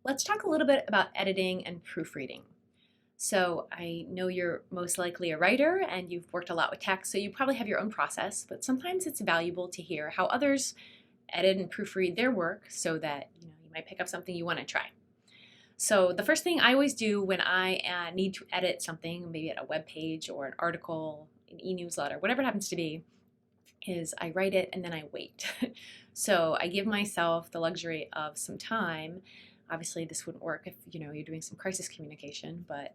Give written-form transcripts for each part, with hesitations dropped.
Let's talk a little bit about editing and proofreading. So I know you're most likely a writer and you've worked a lot with text, so you probably have your own process, but sometimes it's valuable to hear how others edit and proofread their work so that you might pick up something you want to try. So the first thing I always do when I need to edit something, maybe at a web page or an article, an e-newsletter, whatever it happens to be, is I write it and then I wait. So I give myself the luxury of some time. Obviously, this wouldn't work if you're doing some crisis communication, but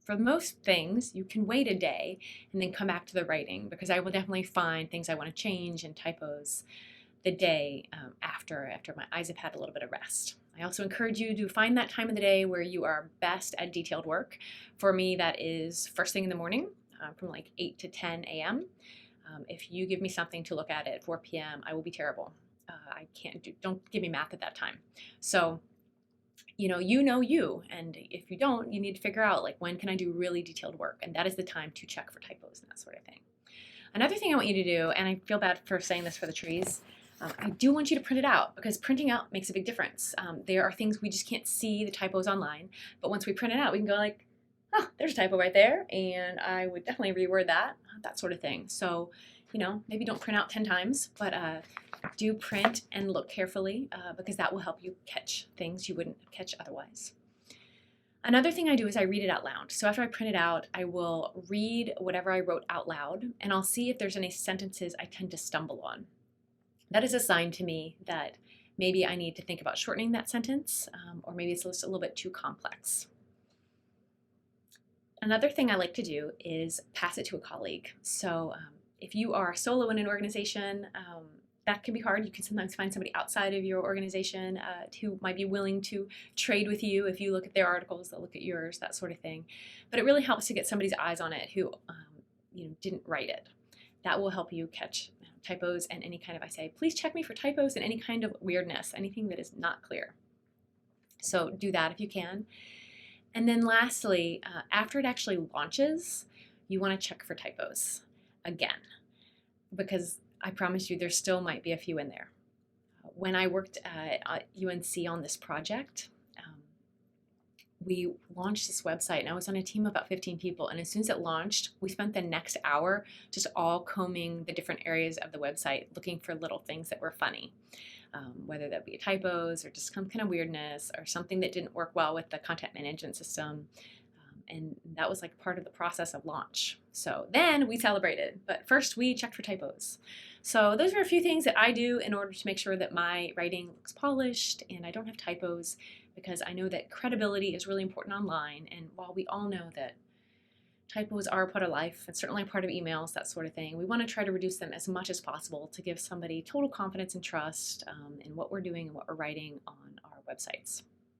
for most things, you can wait a day and then come back to the writing because I will definitely find things I want to change and typos the day after my eyes have had a little bit of rest. I also encourage you to find that time of the day where you are best at detailed work. For me, that is first thing in the morning, from like 8 to 10 a.m. If you give me something to look at 4 p.m., I will be terrible. I can't don't give me math at that time. So, you, and if you don't, you need to figure out like when can I do really detailed work, and that is the time to check for typos and that sort of thing. Another thing I want you to do, and I feel bad for saying this for the trees, I do want you to print it out because printing out makes a big difference. There are things we just can't see the typos online, but once we print it out, we can go like, oh, there's a typo right there, and I would definitely reword that sort of thing. So, maybe don't print out 10 times, but do print and look carefully because that will help you catch things you wouldn't catch otherwise. Another thing I do is I read it out loud. So after I print it out, I will read whatever I wrote out loud, and I'll see if there's any sentences I tend to stumble on. That is a sign to me that maybe I need to think about shortening that sentence, or maybe it's just a little bit too complex. Another thing I like to do is pass it to a colleague. So if you are solo in an organization, that can be hard. You can sometimes find somebody outside of your organization who might be willing to trade with you. If you look at their articles, they'll look at yours, that sort of thing. But it really helps to get somebody's eyes on it who didn't write it. That will help you catch typos and any kind of, I say, please check me for typos and any kind of weirdness, anything that is not clear. So do that if you can. And then lastly, after it actually launches, you want to check for typos again, because I promise you there still might be a few in there. When I worked at UNC on this project, we launched this website, and I was on a team of about 15 people. And as soon as it launched, we spent the next hour just all combing the different areas of the website, looking for little things that were funny, whether that be typos or just some kind of weirdness or something that didn't work well with the content management system. And that was like part of the process of launch. So then we celebrated, but first we checked for typos. So those are a few things that I do in order to make sure that my writing looks polished and I don't have typos, because I know that credibility is really important online. And while we all know that typos are a part of life and certainly a part of emails, that sort of thing, we want to try to reduce them as much as possible to give somebody total confidence and trust in what we're doing and what we're writing on our websites.